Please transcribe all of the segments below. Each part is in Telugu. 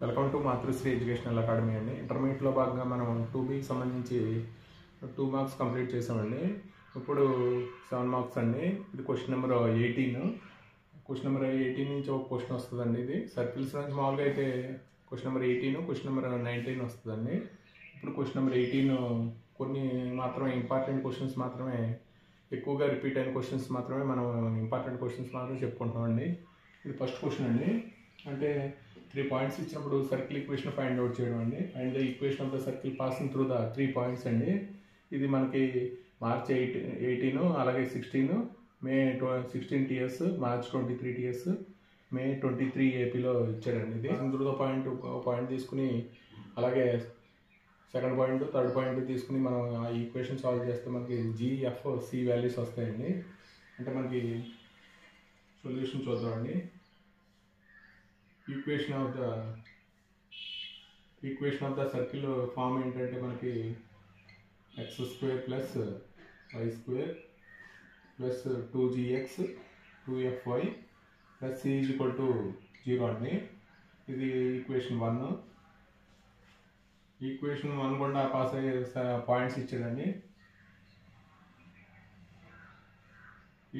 Welcome to Matrusri educational academy అండి. ఇంటర్మీడియట్లో భాగంగా మనం 2Bకి సంబంధించి 2 మార్క్స్ కంప్లీట్ చేసామండి. ఇప్పుడు 7 మార్క్స్ అండి. ఇది క్వశ్చన్ నెంబర్ 18. క్వశ్చన్ నెంబర్ 18 నుంచి ఒక క్వశ్చన్ వస్తుందండి. ఇది సర్కిల్స్ నుంచి మామూలుగా అయితే క్వశ్చన్ నెంబర్ 18, క్వశ్చన్ నెంబర్ 19 వస్తుందండి. ఇప్పుడు క్వశ్చన్ నెంబర్ 18 కొన్ని మాత్రమే ఇంపార్టెంట్ క్వశ్చన్స్ మాత్రమే, ఎక్కువగా రిపీట్ అయిన క్వశ్చన్స్ మాత్రమే మనం ఇంపార్టెంట్ క్వశ్చన్స్ మాత్రమే చెప్పుకుంటామండి. ఇది ఫస్ట్ క్వశ్చన్ అండి. అంటే 3 పాయింట్స్ ఇచ్చినప్పుడు సర్కిల్ ఈక్వేషన్ ఫైండ్ అవుట్ చేయడం అండి. And the equation of the circle passing through the 3 points అండి. ఇది మనకి మార్చ్ 18, అలాగే 16, మే 16 TS, మార్చ్ 23 TS, మే 23 APలో ఇచ్చారండి. ఇది త్రూ ద పాయింట్ తీసుకుని, అలాగే సెకండ్ పాయింట్, థర్డ్ పాయింట్ తీసుకుని మనం ఆ ఈక్వేషన్ సాల్వ్ చేస్తే మనకి GFC వాల్యూస్ వస్తాయండి. అంటే మనకి సొల్యూషన్ చూద్దామండి. Equation of the circle form ఏంటంటే మనకి x² plus y² plus 2gx 2fy plus c = 0 అండి. ఇది ఈక్వేషన్ 1. ఈక్వేషన్ 1 కూడా పాస్ అయ్యే పాయింట్స్ ఇచ్చాడండి.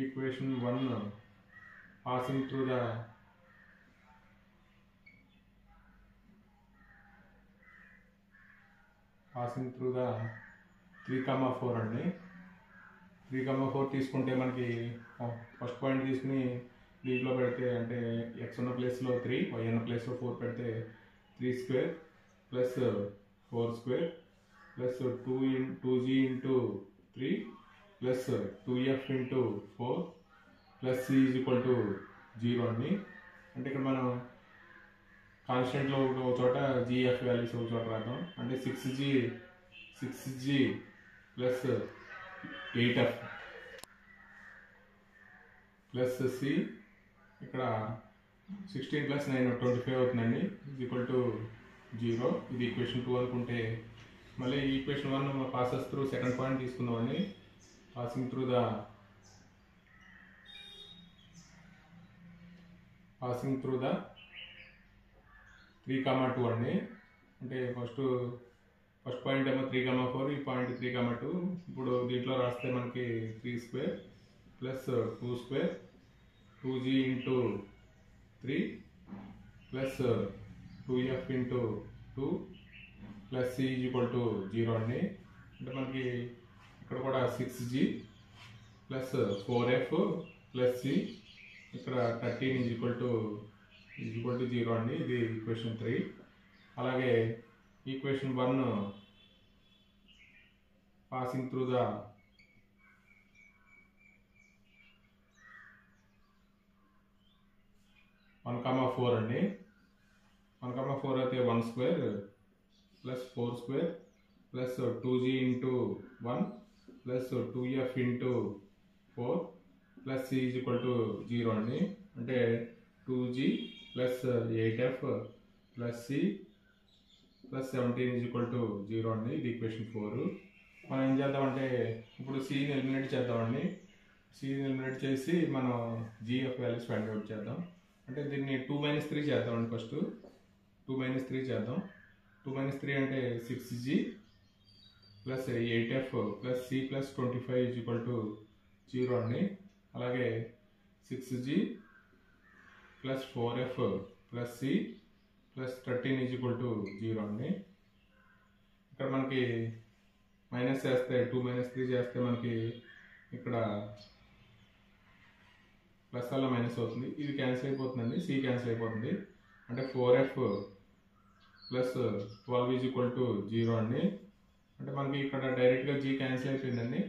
ఈక్వేషన్ 1 పాసింగ్ త్రూ ద 3,4 అండి. 3,4 తీసుకుంటే మనకి ఫస్ట్ పాయింట్ తీసుకుని దీంట్లో పెడితే, అంటే x ఉన్న ప్లేస్లో 3, y ఉన్న ప్లేస్లో 4 పెడితే 3² plus 4² plus 2g into 3 plus 2f into 4 plus c = 0 అండి. అంటే ఇక్కడ మనం కాన్స్టెంట్లో ఒక చోట GF వాల్యూస్ ఒక చోట రాద్దాం. అంటే 6g plus 8f plus c, ఇక్కడ 16 ప్లస్ 9 25 అవుతుందండి. =0. ఇది ఈక్వేషన్ 2 అనుకుంటే, మళ్ళీ equation 1 passes through second point తీసుకుందామండి. పాసింగ్ త్రూ ద 3,2 అండి. అంటే ఫస్ట్ పాయింట్ ఏమో 3,4, ఈ పాయింట్ 3,2. ఇప్పుడు దీంట్లో రాస్తే మనకి 3² plus 2² 2g into 3 plus 2f into 2 plus c = 0 అండి. అంటే మనకి ఇక్కడ కూడా 6g plus 4f plus c, ఇక్కడ 13 = 0 అండి. ఇది ఈక్వేషన్ 3. అలాగే ఈక్వేషన్ 1 పాసింగ్ త్రూ ద 1,4 అండి. 1,4 అయితే 1² plus 4² plus 2g into 1 plus 2f into 4 plus c = 0 అండి. అంటే 2g plus 8f plus c plus 17 = 0 అండి. ఇది ఈక్వేషన్ 4. మనం ఏం చేద్దామంటే ఇప్పుడు cని ఎలిమినేట్ చేద్దామండి. cని ఎలిమినేట్ చేసి మనం GF వాల్యూస్ ఫైండ్ అవుట్ చేద్దాం. అంటే దీన్ని 2 - 3 చేద్దామండి. ఫస్ట్ 2 - 3 చేద్దాం. 2 - 3 అంటే 6g plus 8f plus c plus 25 = 0 అండి. అలాగే 6g plus 4f plus c plus 13 = 0 అండి. ఇక్కడ మనకి మైనస్ చేస్తే 2 - 3 చేస్తే మనకి ఇక్కడ ప్లస్ వల్ల మైనస్ అవుతుంది. ఇది క్యాన్సిల్ అయిపోతుందండి. c క్యాన్సిల్ అయిపోతుంది. అంటే 4f ప్లస్ 12 = 0 అండి. అంటే మనకి ఇక్కడ డైరెక్ట్గా g క్యాన్సిల్ అయిపోయిందండి.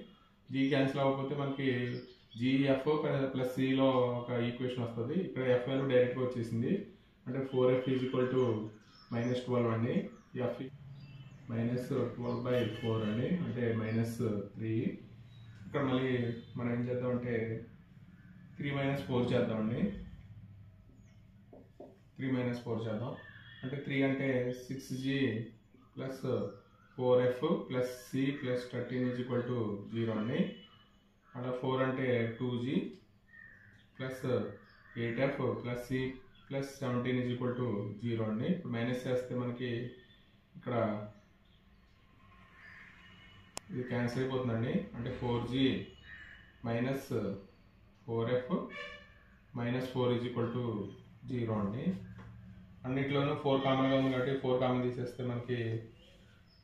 g క్యాన్సిల్ అవ్వకపోతే మనకి GF ప్లస్ cలో ఒక ఈక్వేషన్ వస్తుంది. ఇక్కడ f వాల్యూ డైరెక్ట్గా వచ్చేసింది. అంటే 4f = -12 అండి. f -12/4 అండి. అంటే -3. ఇక్కడ మళ్ళీ మనం ఏం చేద్దామంటే 3 - 4 చేద్దామండి. 3 - 4 చేద్దాం. అంటే 3 అంటే 6g plus 4f plus c plus 13 = 0 అండి. అలా 4 అంటే 2g plus 8f plus c plus 17 is equal to 0 అండి. ఇప్పుడు మైనస్ చేస్తే మనకి ఇక్కడ ఇది క్యాన్సిల్ అయిపోతుందండి. అంటే 4g minus 4f minus 4 is equal to 0 అండి. అన్నిట్లోనూ 4 కామన్గా ఉంది కాబట్టి 4 కామన్ తీసేస్తే మనకి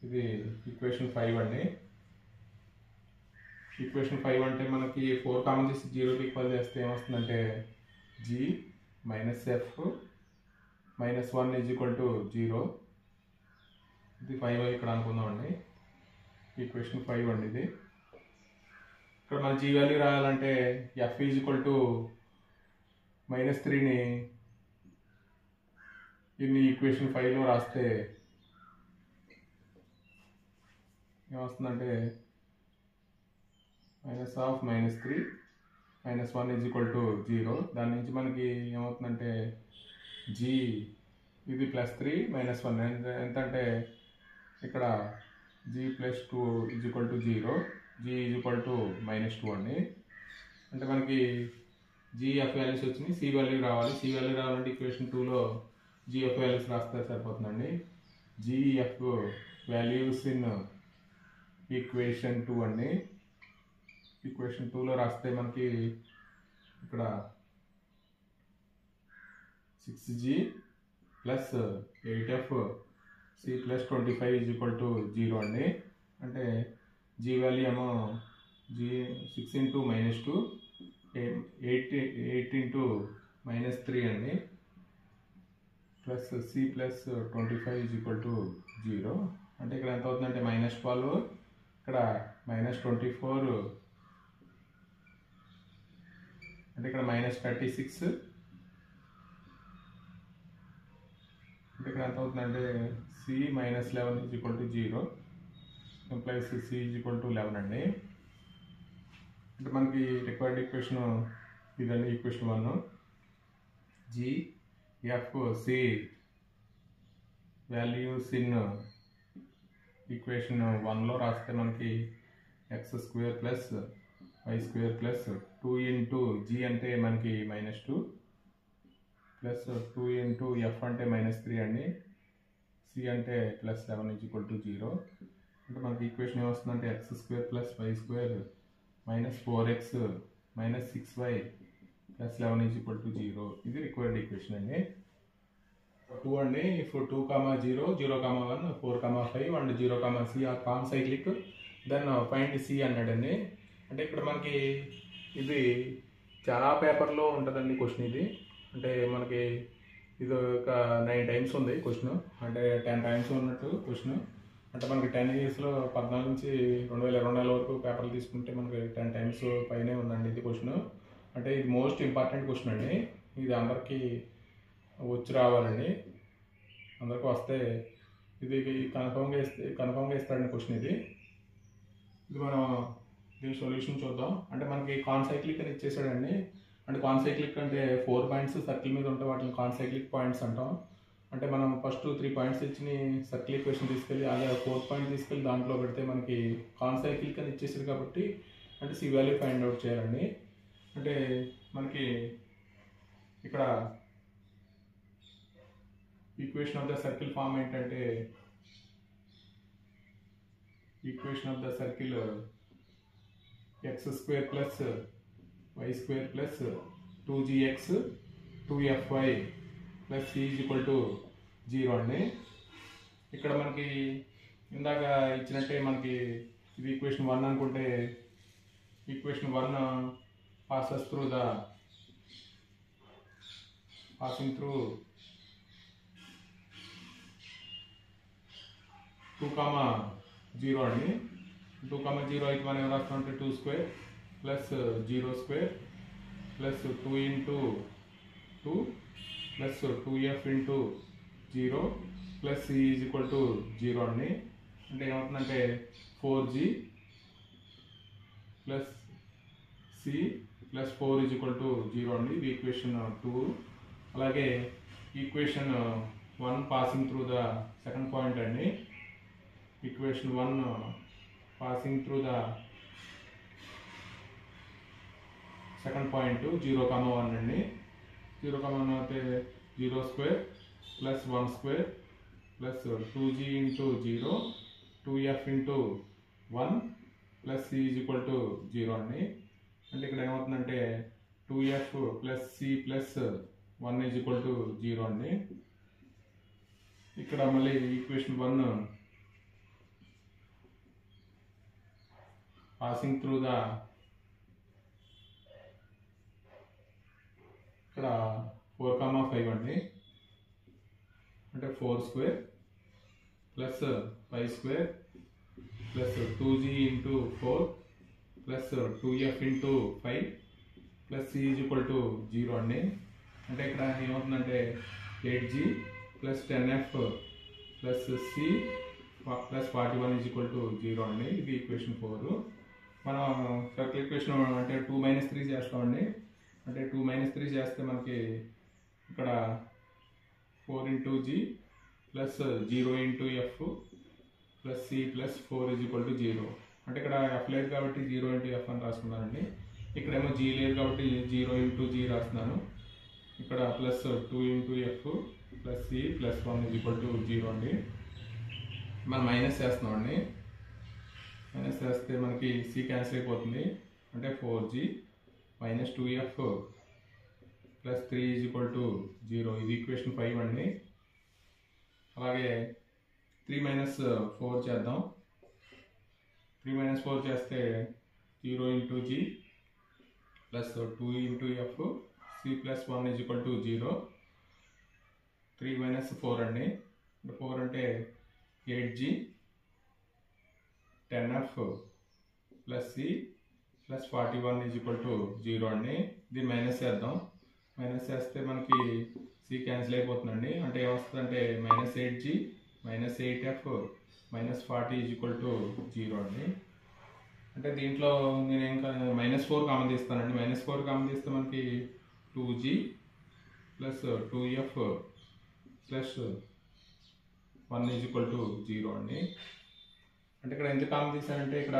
ఇది ఈక్వేషన్ 5 అండి. ఈక్వేషన్ 5 అంటే మనకి 4 కామన్ తీసి 0కి ఈక్వల్ చేస్తే ఏమొస్తుందంటే g minus f minus 1 is equal to 0. ఇది 5 ఇక్కడ అనుకుందాం అండి. ఈక్వేషన్ 5 అండి ఇది. ఇక్కడ మన g వాల్యూ రాయాలంటే f ఈజ్ ఈక్వల్ టు -3ని దీన్ని ఈక్వేషన్ 5లో రాస్తే ఏమొస్తుందంటే -3 -1 ఈజ్ ఈక్వల్ టు 0. దాని నుంచి మనకి ఏమవుతుందంటే g ఇది +3 -1 ఎంత అంటే ఇక్కడ g + 2 is equal to 0, g is equal to -2 అండి. అంటే మనకి gf వాల్యూస్ వచ్చినాయి, c వాల్యూ రావాలి. c వాల్యూ రావాలంటే ఈక్వేషన్ 2లో gf వాల్యూస్ రాస్తే సరిపోతుందండి. gf వాల్యూస్ ఇన్ ఈక్వేషన్ 2 అండి. ఈక్వేషన్ 2లో రాస్తే మనకి ఇక్కడ 6g plus 8f c plus 25 is equal to 0 అండి. అంటే g వాల్యూ ఏమో 6 ఇంటూ -2 8 ఇంటూ -3 అండి plus c plus 25 is equal to 0. అంటే ఇక్కడ ఎంత అవుతుందంటే -12 ఇక్కడ -24 అంటే ఇక్కడ -36 అంటే ఇక్కడ ఎంత అవుతుందంటే c -11 is equal to 0 implies c is equal to 11 అండి. అంటే మనకి రిక్వైర్డ్ ఈక్వేషన్ ఇదండి. Equation 1 g f c values in equation 1లో రాస్తే మనకి x² plus y² plus 2 into g అంటే మనకి -2 ప్లస్ 2 ఇంటూ f అంటే -3 అండి. c అంటే +7 ఈజ్ ఈక్వల్ టు 0. అంటే మనకి ఈక్వేషన్ ఏమొస్తుందంటే x² plus y² minus 4x minus 6y plus 11 is equal to 0. ఇది రిక్వైర్డ్ ఈక్వేషన్ అండి. 2 అండి. ఇప్పుడు 2, 0, 0, 1, 4, 5 and 0, c are concyclic. Then find c అన్నాడండి. అంటే ఇక్కడ మనకి ఇది చాలా పేపర్లో ఉంటుందండి క్వశ్చన్ ఇది. అంటే మనకి ఇది ఒక 9 టైమ్స్ ఉంది క్వశ్చన్. అంటే 10 టైమ్స్ ఉన్నట్టు క్వశ్చన్. అంటే మనకి 10 ఇయర్స్లో 14 నుంచి 2024 వరకు పేపర్లు తీసుకుంటే మనకి 10 టైమ్స్ పైనే ఉందండి ఇది క్వశ్చన్. అంటే ఇది మోస్ట్ ఇంపార్టెంట్ క్వశ్చన్ అండి. ఇది అందరికీ వచ్చి రావాలండి. అందరికీ వస్తే ఇది కన్ఫర్మ్గా ఇస్తాడండి క్వశ్చన్ ఇది. ఇది మనం దీని సొల్యూషన్ చూద్దాం. అంటే మనకి కాన్సైక్లిక్ అని ఇచ్చేసాడండి. అంటే కాన్సైక్లిక్ అంటే 4 పాయింట్స్ సర్కిల్ మీద ఉంటే వాటిని కాన్సైక్లిక్ పాయింట్స్ అంటాం. అంటే మనం ఫస్ట్ 3 పాయింట్స్ ఇచ్చి సర్కిల్ ఈక్వేషన్ తీసుకెళ్ళి అదే 4th పాయింట్ తీసుకెళ్ళి దాంట్లో పెడితే మనకి కాన్సైక్లిక్ అని ఇచ్చేసారు కాబట్టి అంటే సి వాల్యూ ఫైండ్ అవుట్ చేయాలండి. అంటే మనకి ఇక్కడ equation of the circle form ఏంటంటే equation of the circle x² plus y² plus 2gx 2fy plus c is equal to 0 అండి. ఇక్కడ మనకి ఇందాక ఇచ్చినట్టే మనకి ఇది ఈక్వేషన్ 1 అనుకుంటే ఈక్వేషన్ 1 పాసింగ్ త్రూ 2, 0 అండి. 2, 0 అయితే మనం ఏం రాస్తామంటే 2² plus 0² plus 2 into 2 plus 2f into 0 plus c is equal to 0 అండి. అంటే ఏమవుతుందంటే 4g plus c plus 4 is equal to 0 అండి. ఇది ఈక్వేషన్ 2. అలాగే equation 1 passing through the second point అండి. Equation 1 passing through the second point 0, 1 అండి. 0, 1 అయితే 0 square plus 1 square plus 2g into 0 2f into 1 plus c is equal to 0 అండి. అంటే ఇక్కడ ఏమవుతుందంటే 2f plus c plus 1 is equal to 0 అండి. ఇక్కడ మళ్ళీ ఈక్వేషన్ 1 పాసింగ్ త్రూ ద ఇక్కడ 4,5 అండి. అంటే 4 square plus 5 square plus 2g into 4 plus 2f into 5 plus c is equal to 0 అండి. అంటే ఇక్కడ ఏమవుతుందంటే 8g plus 10f plus c plus 41 is equal to 0 అండి. ఇది ఈక్వేషన్ 4. మనం సర్కిల్ ఈక్వేషన్ అంటే 2 - 3 చేస్తామండి. అంటే 2 - 3 చేస్తే మనకి ఇక్కడ 4 into g plus 0 into f plus c plus 4 is equal to 0. అంటే ఇక్కడ f లేదు కాబట్టి 0 ఇంటూ f అని రాసుకున్నానండి. ఇక్కడేమో g లేదు కాబట్టి 0 ఇంటూ g రాస్తున్నాను. ఇక్కడ plus 2 into f plus c plus 1 is equal to 0 అండి. మనం మైనస్ చేస్తున్నామండి. మైనస్ చేస్తే మనకి c క్యాన్సిల్ అయిపోతుంది. అంటే 4g minus 2f plus 3 is equal to 0. ఇది ఈక్వేషన్ 5 అండి. అలాగే 3 - 4 చేద్దాం. 3 - 4 చేస్తే 0 into g plus 2 into f c plus 1 is equal to 0. 3 - 4 అండి. 4 అంటే 8g 10f plus c plus 41 is equal to 0 అండి. ఇది మైనస్ చేద్దాం. మైనస్ చేస్తే మనకి c క్యాన్సిల్ అయిపోతుందండి. అంటే ఏమొస్తుందంటే -8g -8f -40 is equal to 0 అండి. అంటే దీంట్లో నేను ఇంకా -4 కామన్ తీస్తానండి. -4 కామన్ తీస్తే మనకి 2g plus 2f plus 1 is equal to 0 అండి. అంటే ఇక్కడ ఎందుకు కామన్ తీసానంటే ఇక్కడ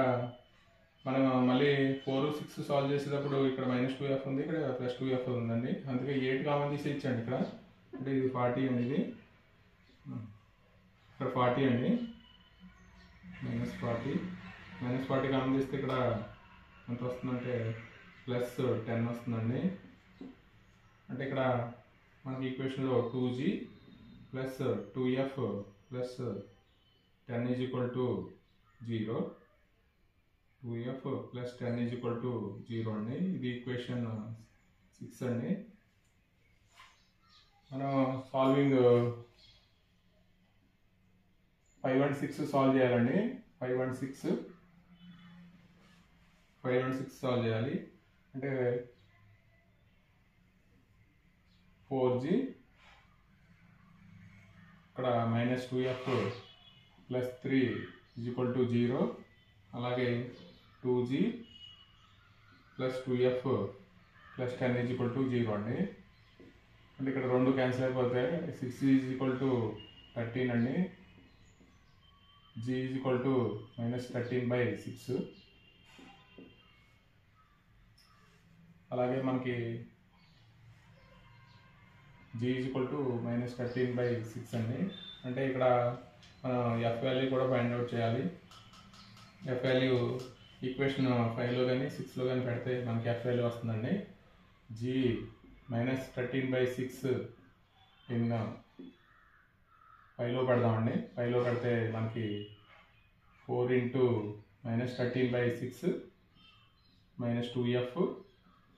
మనం మళ్ళీ 4, 6 సాల్వ్ చేసేటప్పుడు ఇక్కడ -2f ఉంది, ఇక్కడ ప్లస్ 2f ఉందండి. అందుకే 8 కామన్ తీసి ఇచ్చండి ఇక్కడ. అంటే ఇది 40 అండి. ఇది ఇక్కడ 40 అండి. -40 కామన్ తీస్తే ఇక్కడ ఎంత వస్తుందంటే ప్లస్ 10 వస్తుందండి. అంటే ఇక్కడ మనకి ఈక్వేషన్లో 2g plus 2f plus 10 is equal to 0. 2f plus 10 is equal to 0 అండి. ఇది ఈక్వేషన్ 6 అండి. మనం సాల్వింగ్ 5 and 6 సాల్వ్ చేయాలండి. 5 and 6 సాల్వ్ చేయాలి. అంటే 4g ఇక్కడ -2f plus 3 is equal to 0. అలాగే 2g plus 2f plus 10 is equal to 0 అండి. అంటే ఇక్కడ 2 క్యాన్సిల్ అయిపోతే 6 ఈజ్ ఈక్వల్ టు 13 అండి. g is equal to -13/6. అలాగే మనకి g ఈజ్ ఈక్వల్ టు -13/6 అండి. అంటే ఇక్కడ మనం f వాల్యూ కూడా ఫైండ్ అవుట్ చేయాలి. f వాల్యూ ఈక్వేషన్ 5లో కానీ 6లో కానీ పెడితే మనకి f వాల్యూ వస్తుందండి. g -13/6 ఇన్ 5లో పెడదామండి. 5లో పెడితే మనకి 4 into -13/6 -2f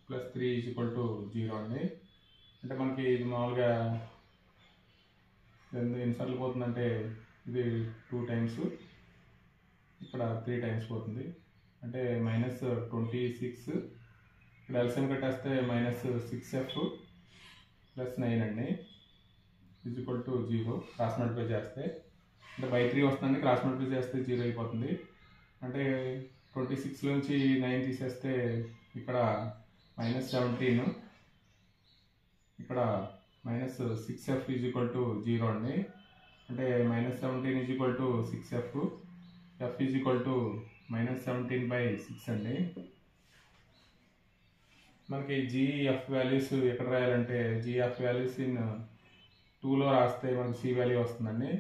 plus 3 is equal to 0 అండి. అంటే మనకి ఇది మామూలుగా ఎన్నిసార్లు పోతుందంటే ఇది 2 టైమ్స్, ఇక్కడ 3 టైమ్స్ పోతుంది. అంటే -26 ఇక్కడ ఎల్సిఎం కట్టేస్తే -6f ప్లస్ 9 అండి is equal to 0. Cross multiply చేస్తే అంటే బై 3 వస్తుంది, క్రాస్ మల్టిప్లై చేస్తే 0 అయిపోతుంది. అంటే 26 నుంచి 9 తీసేస్తే ఇక్కడ -17, ఇక్కడ -6f ఈజ్ ఈక్వల్ టు 0 అండి. అంటే -17 is equal to 6f, f is equal to -17/6 అండి. మనకి gf వాల్యూస్ ఎక్కడ రాయాలంటే gf వాల్యూస్ ఇన్ 2లో రాస్తే మనకి సి వాల్యూ వస్తుందండి.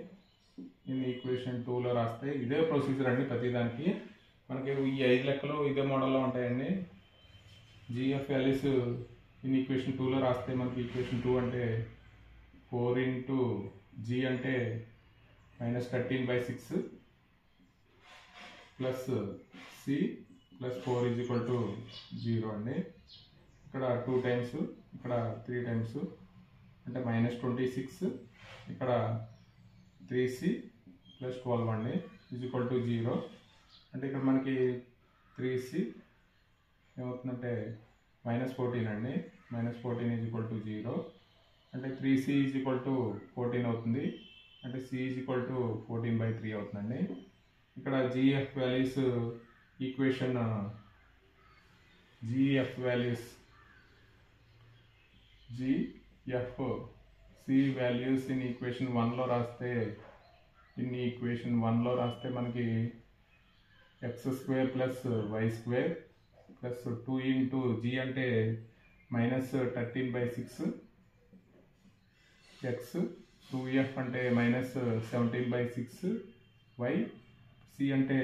ఇన్ ఈక్వేషన్ 2లో రాస్తే ఇదే ప్రొసీజర్ అండి. ప్రతిదానికి మనకి ఈ 5 లెక్కలు ఇదే మోడల్లో ఉంటాయండి. జిఎఫ్ వాల్యూస్ ఇన్ ఈక్వేషన్ 2లో రాస్తే మనకి ఈక్వేషన్ 2 అంటే 4 ఇంటూ జీ అంటే -13/6 plus c plus 4 is equal to 0 అండి. ఇక్కడ 2 టైమ్స్, ఇక్కడ 3 టైమ్స్ అంటే -26, ఇక్కడ 3c ప్లస్ 12 అండి ఈజ్ ఈక్వల్ టు 0. అంటే ఇక్కడ మనకి 3c ఏమవుతుందంటే -14 అండి. -14 ఈజ్ ఈక్వల్ టు 0. అంటే 3c ఈజ్ ఈక్వల్ టు 14 అవుతుంది. అంటే c ఈజ్ ఈక్వల్ టు 14/3 అవుతుందండి. ఇక్కడ G F values equation G F values G F C values in equation 1లో రాస్తే మనకి x² plus y² plus 2 into g అంటే -13/6 x 2f అంటే -17/6 y c అంటే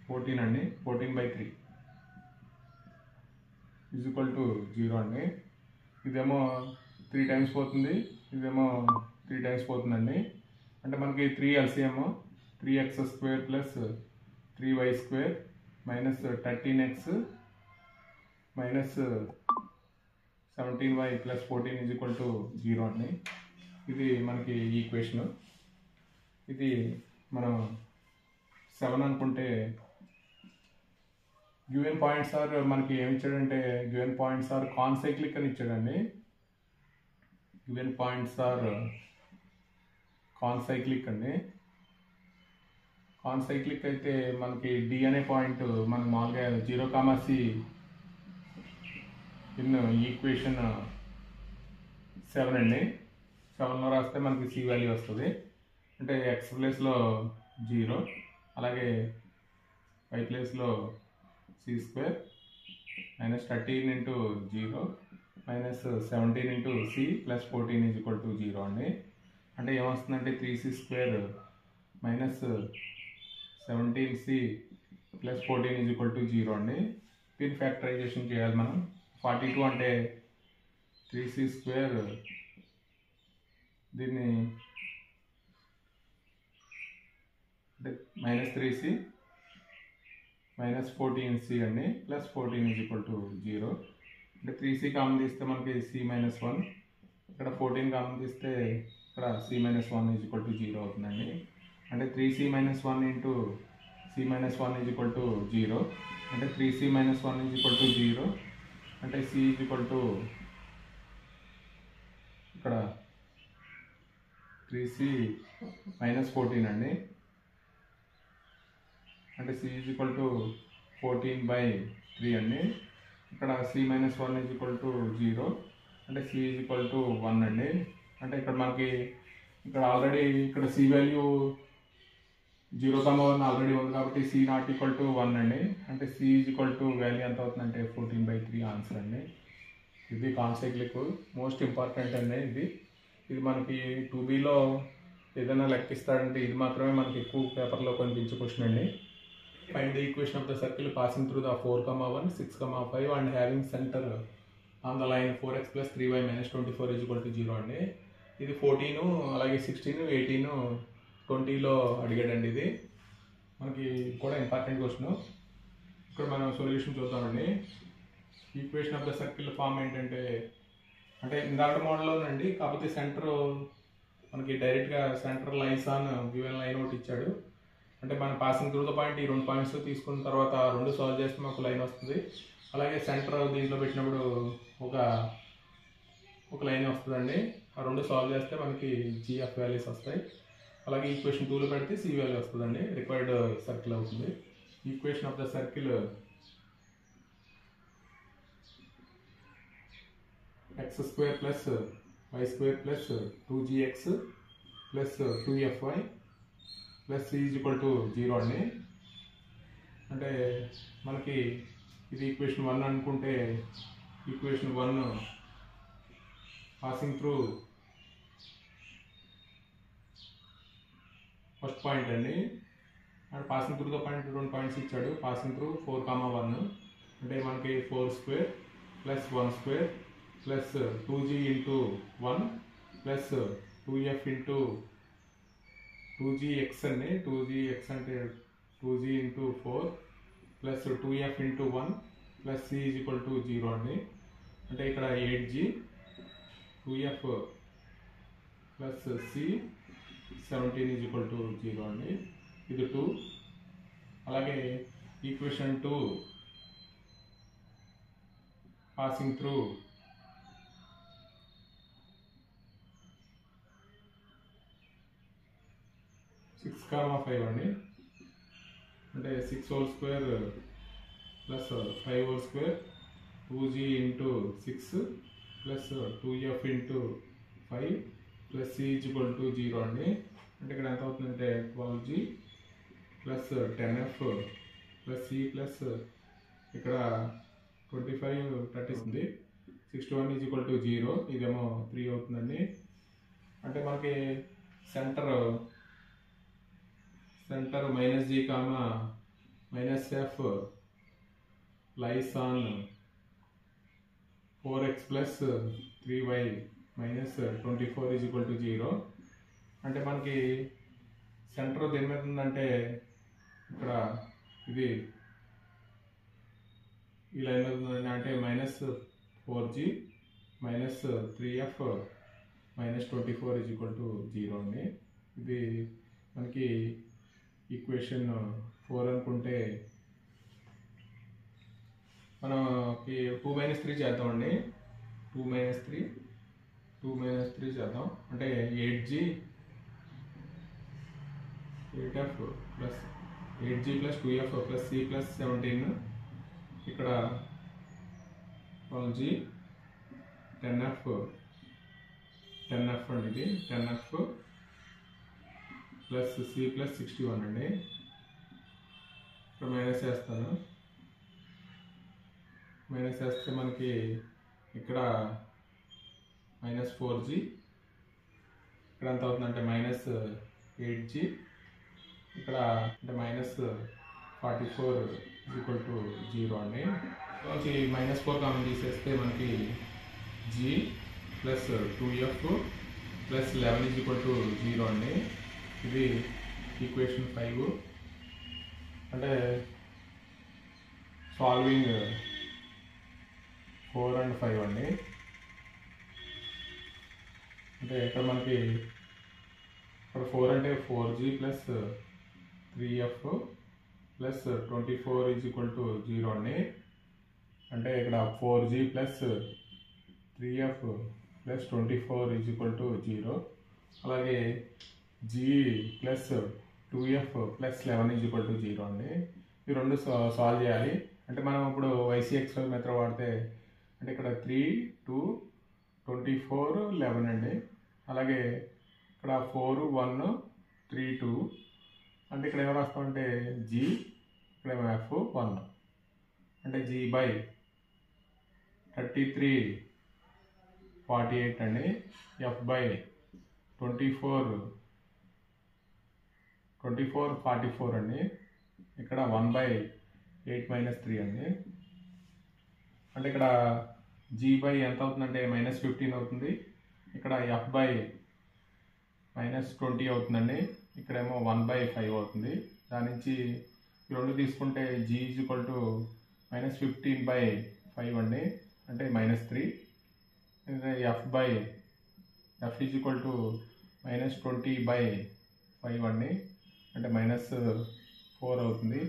14 అండి 14/3 ఈజ్ ఈక్వల్ టు 0 అండి. ఇదేమో 3 టైమ్స్ పోతుంది, ఇదేమో 3 టైమ్స్ పోతుందండి. అంటే మనకి 3 LCM 3x² plus 3y² -13x -17y plus 14 is equal to 0 అండి. ఇది మనకి ఈక్వేషన్. ఇది మనం 7 అనుకుంటే గివెన్ పాయింట్స్ ఆర్ మనకి ఏమి ఇచ్చాడంటే గివెన్ పాయింట్స్ ఆర్ కాన్సైక్లిక్ అని ఇచ్చాడండి. గివెన్ పాయింట్స్ ఆర్ కాన్సైక్లిక్ అండి. కాన్సైక్లిక్ అయితే మనకి డి అనే పాయింట్ మనకి మామూలుగా 0, c ఇన్ ఈక్వేషన్ 7 అండి. 7లో రాస్తే మనకి సి వాల్యూ వస్తుంది. అంటే x ప్లేస్లో 0, అలాగే y ప్లేస్లో c² -13 into 0 -17 into c plus 14 is equal to 0 అండి. అంటే ఏమొస్తుందంటే 3c² -17c plus 14 is equal to 0 అండి. దీని ఫ్యాక్టరైజేషన్ చేయాలి మనం. 42 అంటే 3c² దీన్ని అంటే -3c -14c అండి ప్లస్ 14 ఈజ్ ఈక్వల్ టు 0. అంటే 3c కామన్ తీస్తే మనకి c -1, ఇక్కడ 14 కామన్ తీస్తే ఇక్కడ c -1 ఈజ్ ఈక్వల్ టు 0 అవుతుందండి. అంటే 3c -1 into c -1 is equal to 0. అంటే 3c -1 ఈజ్ ఈక్వల్ టు 0. అంటే c ఈజ్ ఈక్వల్ టు ఇక్కడ 3c -14 అండి. అంటే c ఈజ్ ఈక్వల్ టు 14/3 అండి. ఇక్కడ c -1 ఈజ్ ఈక్వల్ టు 0. అంటే c ఈజ్ ఈక్వల్ టు 1 అండి. అంటే ఇక్కడ మనకి ఇక్కడ ఆల్రెడీ ఇక్కడ c వాల్యూ 0, 1 ఆల్రెడీ ఉంది కాబట్టి c నాట్ ఈక్వల్ టు 1 అండి. అంటే c is equal to value ఎంత అవుతుందంటే 14/3 ఆన్సర్ అండి. ఇది కాన్సైక్లిక్ మోస్ట్ ఇంపార్టెంట్ అండి. ఇది మనకి 2Bలో ఏదైనా లెక్కిస్తాడంటే ఇది మాత్రమే మనకి ఎక్కువ పేపర్లో కనిపించే క్వశ్చన్ అండి. Find the equation of the circle passing through the 4, 1, 6, 5 and having centre on the line 4x + 3y - 24 is equal to 0 అండి. ఇది 14, అలాగే 16, 18, 20లో అడిగాడండి. ఇది మనకి కూడా ఇంపార్టెంట్ క్వశ్చన్. ఇక్కడ మనం సొల్యూషన్ చూద్దామండి. Equation of the circle form ఏంటంటే అంటే ఇందాక మోడల్లోనండి, కాకపోతే సెంటర్ మనకి డైరెక్ట్గా centre lines on given line ఒకటి ఇచ్చాడు. అంటే మనం పాసింగ్ త్రూ ద పాయింట్ ఈ 2 పాయింట్స్ తీసుకున్న తర్వాత 2 సాల్వ్ చేస్తే మాకు లైన్ వస్తుంది. అలాగే సెంటర్ దీంట్లో పెట్టినప్పుడు ఒక లైన్ వస్తుందండి. ఆ 2 సాల్వ్ చేస్తే మనకి జిఎఫ్ వాల్యూస్ వస్తాయి. అలాగే ఈక్వేషన్ 2లో పెడితే సి వాల్యూ వస్తుందండి. రిక్వైర్డ్ సర్కిల్ అవుతుంది. Equation of the circle x² plus y² plus 2gx plus 2fy plus c is equal to 0 అండి. అంటే మనకి ఇది ఈక్వేషన్ 1 అనుకుంటే ఈక్వేషన్ 1 పాసింగ్ త్రూ పాయింట్ అండి. అండ్ పాసింగ్ త్రూతో పాయింట్ 2 పాయింట్స్ ఇచ్చాడు. పాసింగ్ త్రూ 4,1 అంటే మనకి 4 square plus 1 square plus 2g into 1 plus 2f into 2gx అండి. 2gx అంటే 2g into 4 plus 2f into 1 plus c is equal to 0 అండి. అంటే ఇక్కడ 8g 2f plus c 17 is equal to 0 అండి. ఇది 2. అలాగే ఈక్వేషన్ 2 పాసింగ్ త్రూ 6,5 అండి. అంటే 6 whole square plus 5 whole square 2g into 6 plus 2f into 5 plus c is equal to 0 అండి. అంటే ఇక్కడ ఎంత అవుతుందంటే 12g plus 10f plus c plus ఇక్కడ 25 30 ఉంది. 61 ఈజ్ ఈక్వల్ టు 0. ఇదేమో 3 అవుతుందండి. అంటే మనకి centre minus g comma minus f lies on 4x plus 3y minus 24 is equal to 0. అంటే మనకి సెంటర్ దేని మీద ఉందంటే ఇక్కడ ఇది ఈ లైన్ మీద ఉందండి. అంటే minus 4g minus 3f minus 24 is equal to 0 అండి. ఇది మనకి ఈక్వేషన్ 4 అనుకుంటే మనకి 2 - 3 చేద్దామండి. 2 - 3 చేద్దాం. అంటే 8g 8f plus 8g plus 2f plus c plus 17 ఇక్కడ 12g 10f అండి. ఇది 10f ప్లస్ c ప్లస్ 61 అండి. ఇక్కడ మైనస్ చేస్తాను. మైనస్ చేస్తే మనకి ఇక్కడ మైనస్ 4g ఇక్కడ ఎంత అవుతుందంటే మైనస్ 8g ఇక్కడ అంటే మైనస్ 44 ఈక్వల్ టు 0 అండి. వచ్చి మైనస్ 4 కామన్ తీసేస్తే మనకి g plus 2f plus 11 is equal to 0 అండి. ఇది ఈక్వేషన్ 5. అంటే సాల్వింగ్ 4 and 5 అండి. అంటే ఇక్కడ మనకి ఇక్కడ 4 అంటే 4g plus 3f plus 24 is equal to 0 అండి. అంటే ఇక్కడ 4g plus 3f plus 24 is equal to 0. అలాగే g plus 2f plus 11 is equal to 0 అండి. ఈ రెండు సాల్వ్ చేయాలి. అంటే మనం ఇప్పుడు YCX మెథడ్ వాడితే అంటే ఇక్కడ 3 2 24 11 అండి. అలాగే ఇక్కడ 4 1 3 2 అంటే ఇక్కడ ఏమో రాస్తామంటే g ఇక్కడ f 1 అంటే g బై 33 48 అండి. f బై 24 44 అండి. ఇక్కడ 1 బై 8 - 3 అండి. అంటే ఇక్కడ g బై ఎంత అవుతుందంటే మైనస్ 15 అవుతుంది. ఇక్కడ f బై మైనస్ 20 అవుతుందండి. ఇక్కడేమో 1 బై 5 అవుతుంది. దాని నుంచి ఈ రెండు తీసుకుంటే g is equal to minus 15 by 5 అండి. అంటే minus 3. f is equal to minus 20 by 5 అండి. అంటే మైనస్ 4 అవుతుంది.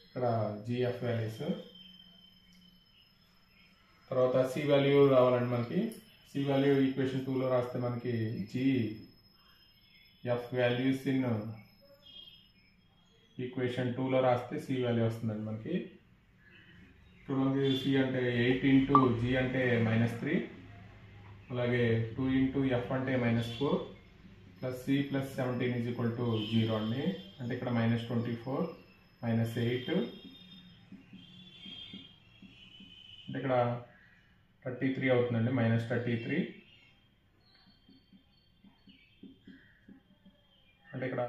ఇక్కడ gf వాల్యూస్. తర్వాత c వాల్యూ రావాలండి మనకి. c వాల్యూ ఈక్వేషన్ 2లో రాస్తే మనకి gf వాల్యూస్ ఇన్ ఈక్వేషన్ 2లో రాస్తే c వాల్యూ వస్తుందండి మనకి. ఇప్పుడు మనకి c అంటే 8 ఇంటూ g అంటే -3 అలాగే 2 ఇంటూ f అంటే -4 plus c plus 17 is equal to 0 అండి. అంటే ఇక్కడ -24 -8 అంటే ఇక్కడ 33 అవుతుందండి. -33 అంటే ఇక్కడ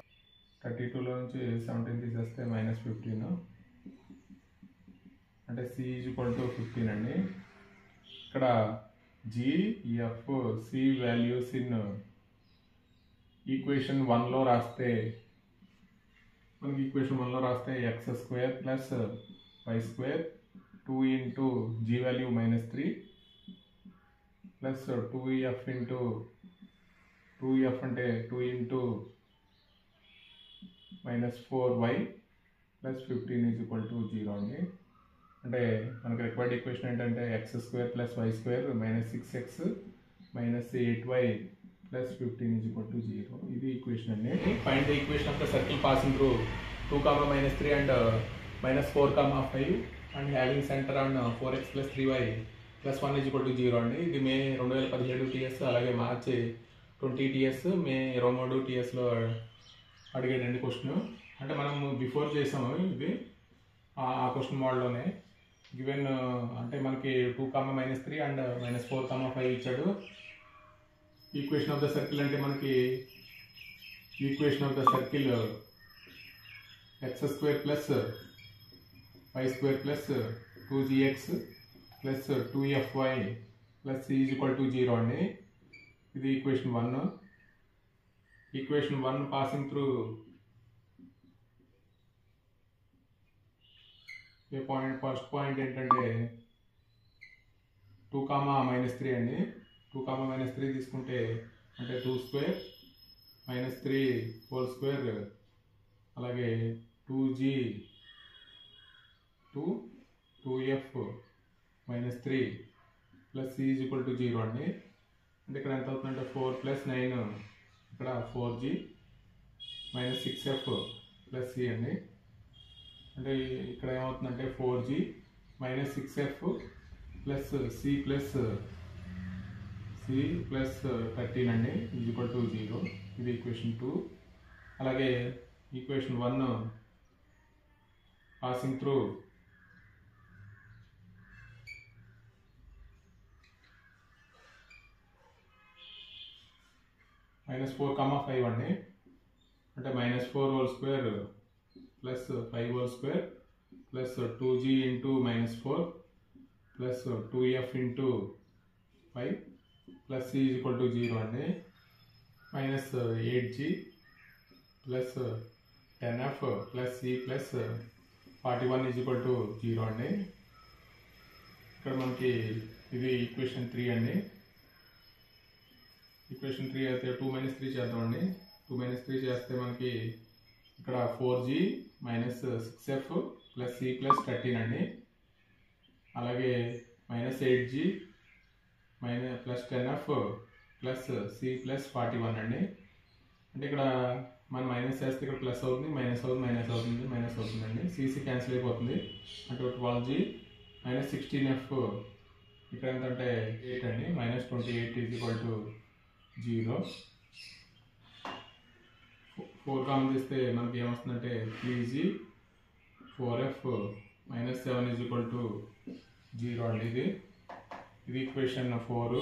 32లో నుంచి 17 తీసేస్తే -15 అంటే C = 15 అండి. ఇక్కడ G, F, C values in equation 1లో రాస్తే మనకి x² + y² 2 × G value -3 plus 2F అంటే 2 × -4y + 15 = 0 అండి. అంటే మనకు రిక్వైర్డ్ ఈక్వేషన్ ఏంటంటే x² + y² -6x - 8y + 15 = 0. ఇది ఈక్వేషన్ అండి. Find the equation of the circle passing through 2, -3 and -4, 5 and having centre on 4x + 3y + 1 = 0 అండి. ఇది మే 2017 TS, అలాగే మార్చి 20 TS, మే 23 TSలో అడిగాడండి క్వశ్చన్. అంటే మనం బిఫోర్ చేసాము ఇది ఆ క్వశ్చన్ మోడల్లోనే. గివెన్ అంటే మనకి 2, -3 అండ్ -4, 5 ఇచ్చాడు. ఈక్వేషన్ ఆఫ్ ద సర్కిల్ అంటే మనకి equation of the circle x² + y² + 2gx + 2fy + c = 0 అండి. ఇది equation 1. Equation 1 passing through first point ఏంటంటే 2, -3 అండి. 2, -3 తీసుకుంటే అంటే 2² -3 హోల్ స్క్వేర్ అలాగే 2g 2f -3 + c = 0 అండి. అంటే ఇక్కడ ఎంత అవుతుందంటే 4 + 9 ఇక్కడ 4g -6f + c అండి. అంటే ఇక్కడ ఏమవుతుందంటే 4g -6f + c + 13 అండి = 0. ఇది ఈక్వేషన్ 2. అలాగే ఈక్వేషన్ 1 పాసింగ్ త్రూ -4, 5 అండి. అంటే -4 whole square + 5 whole square + 2g × -4 + 2f × 5 + c = 0 అండి. -8g + 10f + c + 41 = 0 అండి. ఇక్కడ మనకి ఇది ఈక్వేషన్ 3 అండి. ఈక్వేషన్ 3 అయితే 2 - 3 చేద్దామండి. 2 - 3 చేస్తే మనకి ఇక్కడ 4g -6f + c + 13 అండి. అలాగే -8g + 10f + c + 41 అండి. అంటే ఇక్కడ మనం మైనస్ చేస్తే ఇక్కడ ప్లస్ అవుతుంది, మైనస్ అవుతుందండి. cc క్యాన్సిల్ అయిపోతుంది. అంటే 12g -16f ఇక్కడ ఎంతంటే 8 అండి. -28 = 0. 4 కామన్ తీస్తే మనకి ఏమొస్తుందంటే 3g 4f -7 = 0 అండి. ఇది equation 4.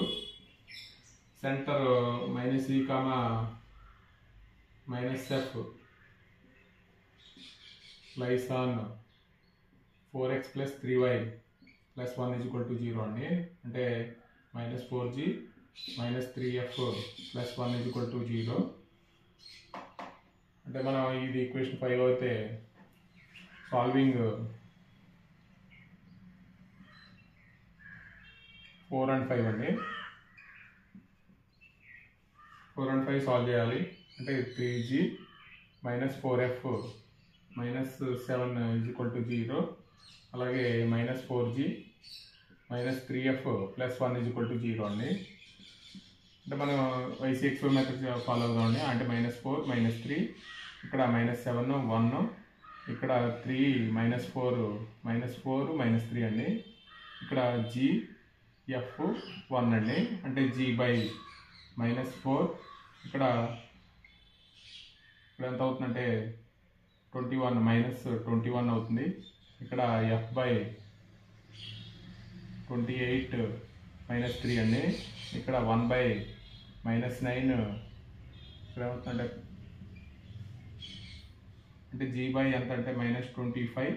Centre -e, -f lies on 4x + 3y + 1 = 0 అండి. అంటే -4g -3f + 1 = 0. అంటే మనం ఇది ఈక్వేషన్ 5 అయితే సాల్వింగ్ 4 and 5 అండి. 4 and 5 సాల్వ్ చేయాలి. అంటే 3g -4f -7 = 0. అలాగే -4g -3f + 1 = 0 అండి. అంటే మనం YCX మెథడ్ ఫాలో అవుదామండి. అంటే -4 -3 ఇక్కడ -7 1 ఇక్కడ 3 -4 -3 అండి. ఇక్కడ g f 1 అండి. అంటే g / -4 ఇక్కడ ఎంత అవుతుందంటే 21 అవుతుంది. ఇక్కడ f / 28 -3 అండి. ఇక్కడ 1 / -9 ఇక్కడ ఏమవుతుందంటే అంటే జీ బై ఎంత అంటే -25,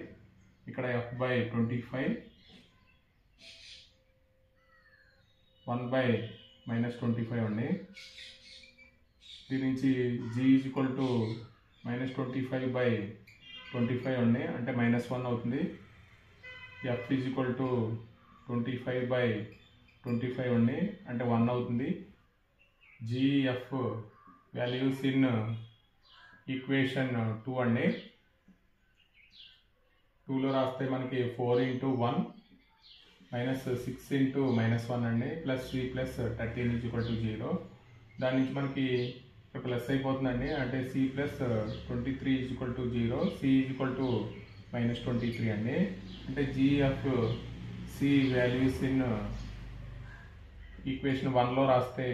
ఇక్కడ ఎఫ్ బై 25, 1 బై -25 అండి. దీని నుంచి g is equal to -25 by 25 అండి, అంటే -1 అవుతుంది. F is equal to 25 by 25 అండి, అంటే 1 అవుతుంది. జిఎఫ్ వాల్యూస్ ఇన్ ఈక్వేషన్ 2 అండి. 2లో రాస్తే మనకి 4 × 1 -6 × -1 అండి, ప్లస్ 3 ప్లస్ 13 = 0. దాని నుంచి మనకి ఇక్కడ ప్లస్ అయిపోతుందండి, అంటే సి ప్లస్ 23 = 0, సి -23 అండి. అంటే G F C values in equation 1లో రాస్తే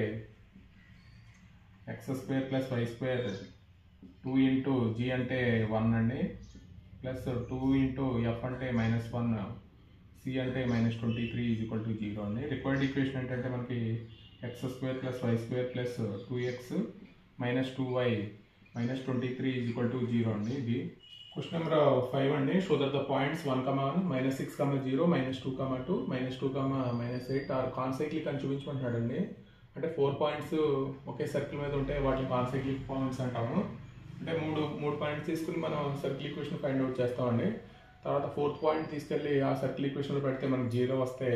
x² + y² 2 × g అంటే 1 అండి, ప్లస్ 2 × f అంటే -1, c అంటే -23 = 0 అండి. రిక్వైర్డ్ ఈక్వేషన్ ఏంటంటే మనకి x² + y² + 2x - 2y - 23 = 0 అండి. ఇది క్వశ్చన్ నెంబర్ 5 అండి. Show that the points 1, 1, -6, 0, -2, 2, -2, -8 are concyclic అని చూపించమంటున్నాడు అండి. అంటే 4 పాయింట్స్ ఒకే సర్కిల్ మీద ఉంటే వాటిని కాన్సైక్లిక్ పాయింట్స్ అంటాము. అంటే మూడు పాయింట్స్ తీసుకుని మనం సర్కిల్ ఈక్వేషన్ ఫైండ్ అవుట్ చేస్తామండి. తర్వాత 4th పాయింట్ తీసుకెళ్ళి ఆ సర్కిల్ ఈక్వేషన్లో పెడితే మనకి 0 వస్తే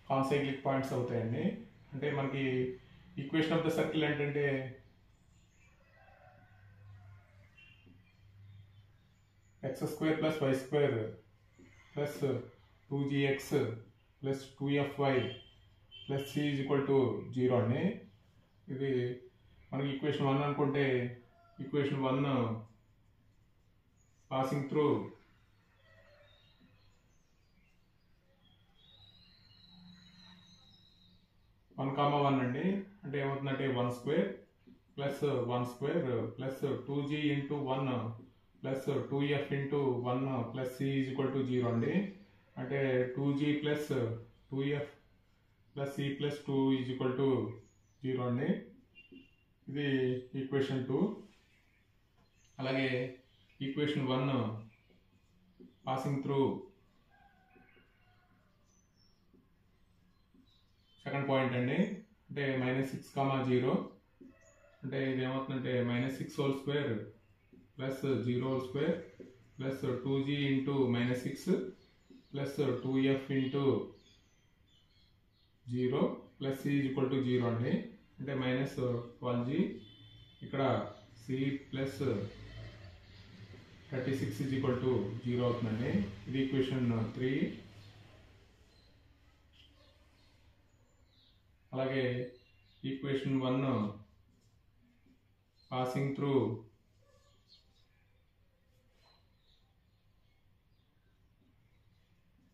కాన్సైక్లిక్ పాయింట్స్ అవుతాయండి. అంటే మనకి ఈక్వేషన్ ఆఫ్ ద సర్కిల్ ఏంటంటే x² + y² + 2gx + 2fy + c = 0 అండి. ఇది మనకి ఈక్వేషన్ 1 అనుకుంటే ఈక్వేషన్ 1 పాసింగ్ త్రూ (1, 1) అండి. అంటే ఏమవుతుందంటే 1² + 1² + 2g × 1 + 2f × 1 + c = 0 అండి. అంటే 2g + 2f + c + 2 = 0 అండి. ఇది ఈక్వేషన్ 2. అలాగే equation 1 passing through second point అండి. అంటే -6, 0, అంటే ఇది ఏమవుతుందంటే -6² + 0² + 2g × -6 + 2f × 0 + c = 0 అండి. అంటే -12g, ఇక్కడ c + 36 = 0 అవుతుందండి. ఇది ఈక్వేషన్ 3. అలాగే ఈక్వేషన్ 1 పాసింగ్ త్రూ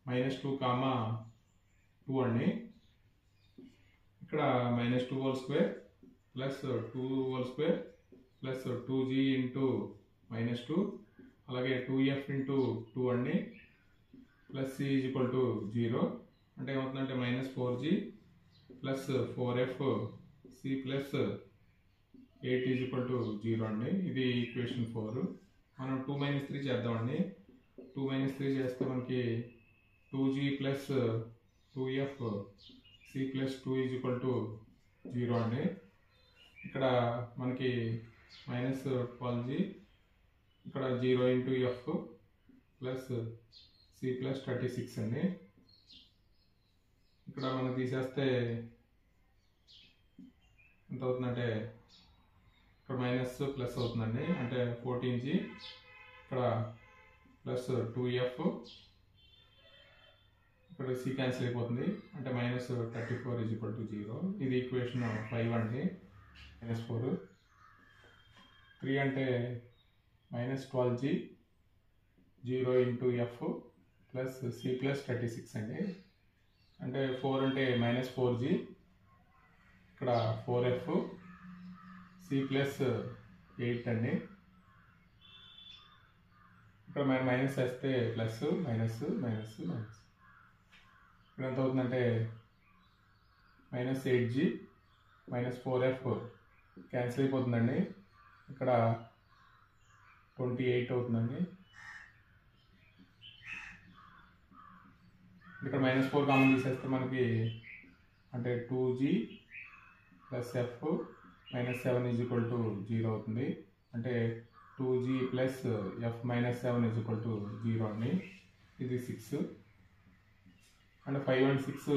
-2, 2 అండి. ఇక్కడ -2² + 2² + 2g × -2, అలాగే 2f × 2 అండి, ప్లస్ c = 0. అంటే ఏమవుతుందంటే -4g + 4f c + 8 = 0 అండి. ఇది ఈక్వేషన్ 4. మనం 2 - 3 చేద్దామండి. 2 - 3 చేస్తే మనకి 2g + 2f c + 2 = 0 అండి. ఇక్కడ మనకి -12g, ఇక్కడ 0 × f + c + 36 అండి. ఇక్కడ మనం తీసేస్తే ఎంత అవుతుందంటే ఇక్కడ మైనస్ ప్లస్ అవుతుందండి. అంటే 14g, ఇక్కడ ప్లస్ 2f, ఇక్కడ c క్యాన్సిల్ అయిపోతుంది. అంటే -34 = 0. ఇది ఈక్వేషన్ 5 అండి. -4. 3 అంటే -12g, 0 × f + c + 36 అండి. అంటే 4 అంటే -4g, ఇక్కడ 4f c + 8 అండి. ఇక్కడ మైనస్ వేస్తే ప్లస్ మైనస్ మైనస్ మైనస్, ఇక్కడ ఎంత అవుతుందంటే -8g, -4f క్యాన్సిల్ అయిపోతుందండి. ఇక్కడ 28 అవుతుందండి. ఇక్కడ -4 కామన్ తీసేస్తే మనకి అంటే 2g plus f -7 is equal to 0 అవుతుంది. అంటే 2g plus f -7 is equal to 0 అండి. ఇది 6 అంటే 5 and 6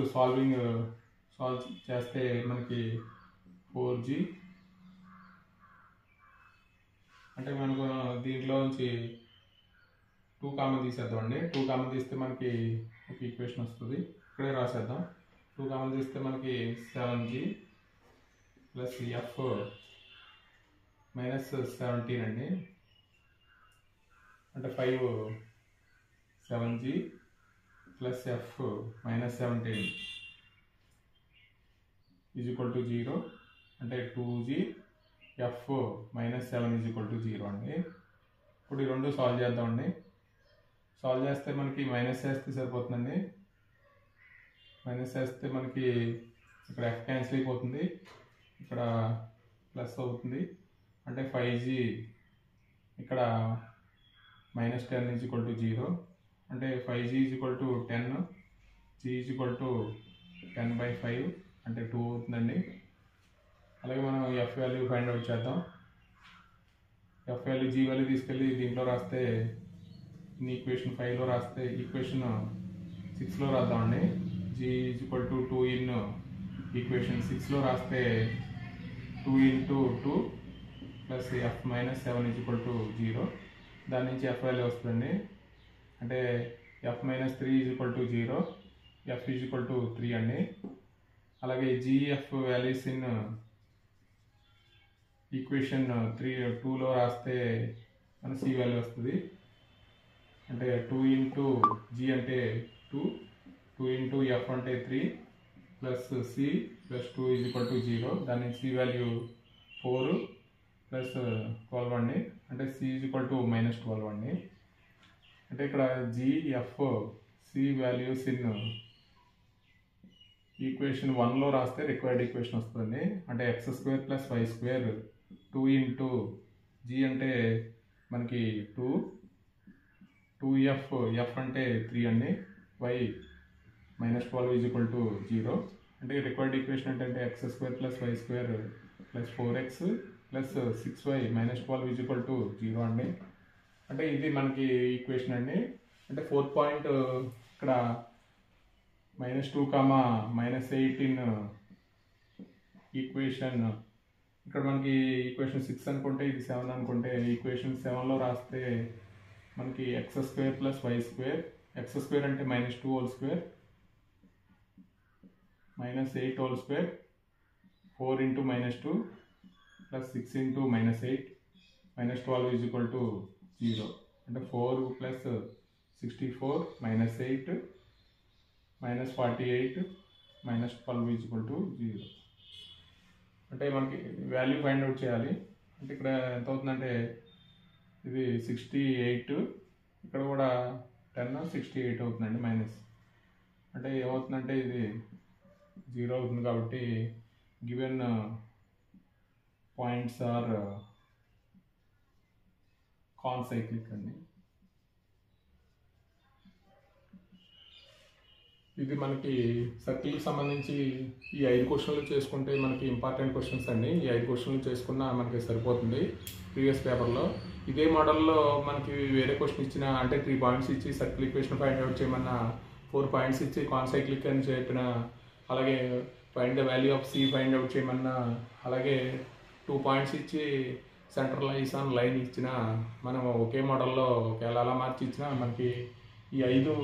సాల్వ్ చేస్తే మనకి 4g అంటే మనకు దీంట్లో నుంచి 2 కామన్ తీసేద్దామండి. 2 కామన్ తీస్తే మనకి ఒక ఈక్వేషన్ వస్తుంది. ఇక్కడే రాసేద్దాం. 2 కామన్ తీస్తే మనకి 7g ప్లస్ f -17 అండి. అంటే 5 7g plus f -17 is equal to 0. అంటే 2g f -7 is equal to 0 అండి. ఇప్పుడు ఈ రెండు సాల్వ్ చేద్దామండి. సాల్వ్ చేస్తే మనకి మైనస్ చేస్తే సరిపోతుందండి. మైనస్ చేస్తే మనకి ఇక్కడ f క్యాన్సిల్ అయిపోతుంది, ఇక్కడ ప్లస్ అవుతుంది. అంటే 5g ఇక్కడ -10 ఈజ్ ఈక్వల్ టు 0. అంటే 5g is equal to 10, g is equal to 10/5 అంటే 2 అవుతుందండి. అలాగే మనం f వాల్యూ ఫైండ్ అవుట్ చేద్దాం. f వాల్యూ g వాల్యూ తీసుకెళ్ళి దీంట్లో రాస్తే ఈక్వేషన్ 5లో రాస్తే ఈక్వేషన్ 6లో రాద్దామండి. g ఈజ్ ఈక్వల్ టు 2 ఇన్ ఈక్వేషన్ 6లో రాస్తే 2 into 2 plus f -7 is equal to 0. దాని నుంచి f వాల్యూ వస్తుందండి. అంటే f -3 is equal to 0, f is equal to 3 అండి. అలాగే gf వాల్యూస్ ఇన్ ఈక్వేషన్ 2లో రాస్తే మన c వాల్యూ వస్తుంది. అంటే 2 into g అంటే 2 into f అంటే 3 plus c plus 2 is equal to 0. దాని నుంచి c వాల్యూ 4 ప్లస్ 12 అండి. అంటే c ఈజ్ ఈక్వల్ టు -12 అండి. అంటే ఇక్కడ gf c values in equation 1లో రాస్తే రిక్వైర్డ్ ఈక్వేషన్ వస్తుంది. అంటే x² plus y² 2 into g అంటే మనకి 2f అంటే 3 అండి. y -12 is equal to 0. అంటే రిక్వైర్డ్ ఈక్వేషన్ అంటే x² plus y² plus 4x plus 6y -12 is equal to 0 అండి. అంటే ఇది మనకి ఈక్వేషన్ అండి. అంటే 4th పాయింట్ ఇక్కడ -2, -18 ఈక్వేషన్ ఇక్కడ మనకి ఈక్వేషన్ 6 అనుకుంటే ఇది 7 అనుకుంటే ఈక్వేషన్ 7లో రాస్తే మనకి x² ప్లస్ y², x² అంటే -2 whole square -8 whole square 4 into -2 plus 6 into -8 -12 is equal to 0. అంటే 4 ప్లస్ 64 -8 -48 -12 ఈజ్ ఈక్వల్ టు 0. అంటే మనకి వాల్యూ ఫైండ్ అవుట్ చేయాలి. అంటే ఇక్కడ ఎంత అవుతుందంటే ఇది 68, ఇక్కడ కూడా 10 68 అవుతుందండి మైనస్. అంటే ఏమవుతుందంటే ఇది 0 అవుతుంది. కాబట్టి గివెన్ పాయింట్స్ ఆర్ కాన్సైక్లిక్ అండి. ఇది మనకి సర్కిల్కి సంబంధించి ఈ 5 క్వశ్చన్లు చేసుకుంటే మనకి ఇంపార్టెంట్ క్వశ్చన్స్ అండి. ఈ 5 క్వశ్చన్లు చేసుకున్నా మనకి సరిపోతుంది. ప్రీవియస్ పేపర్లో ఇదే మోడల్లో మనకి వేరే క్వశ్చన్ ఇచ్చిన అంటే 3 పాయింట్స్ ఇచ్చి సర్కిల్ ఈక్వేషన్ ఫైండ్ అవుట్ చేయమన్నా 4 పాయింట్స్ ఇచ్చి కాన్సైక్లిక్ అని చెప్పిన, అలాగే find the value of c find out చేయమన్నా, అలాగే 2 పాయింట్స్ ఇచ్చి సెంటర్ లైన్స్ ఆన్ లైన్ ఇచ్చిన, మనం ఒకే మోడల్లో ఒకవేళ అలా మార్చి ఇచ్చినా మనకి ఈ 5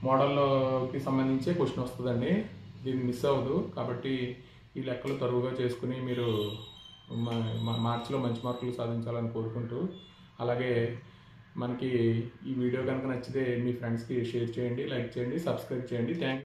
మోడల్లోకి సంబంధించే క్వశ్చన్ వస్తుందండి. దీన్ని మిస్ అవ్వదు. కాబట్టి ఈ లెక్కలు తరువుగా చేసుకుని మీరు మార్చిలో మంచి మార్కులు సాధించాలని కోరుకుంటూ, అలాగే మనకి ఈ వీడియో కనుక నచ్చితే మీ ఫ్రెండ్స్కి షేర్ చేయండి, లైక్ చేయండి, సబ్స్క్రైబ్ చేయండి. థ్యాంక్